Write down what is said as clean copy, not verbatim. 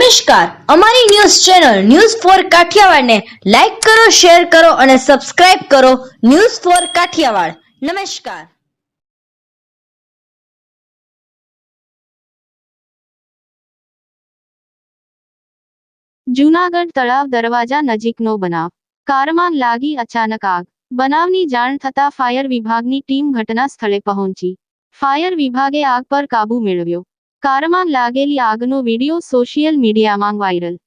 નમસ્કાર, અમારી news channel news for કાઠિયાવાડને લાઈક કરો, શેર કરો અને સબસ્ક્રાઇબ કરો. News for Kathiawad. નમસ્કાર. જૂનાગઢ તળાવ દરવાજા નજીકનો બનાવ. કારમાં લાગી અચાનક આગ. બનાવની જાણ થતાં ફાયર વિભાગની ટીમ ઘટના સ્થળે પહોંચી. ફાયર વિભાગે આગ પર કાબૂ મેળવ્યો. કારમાં લાગેલી આગનો વિડીયો સોશિયલ મીડિયામાં વાયરલ.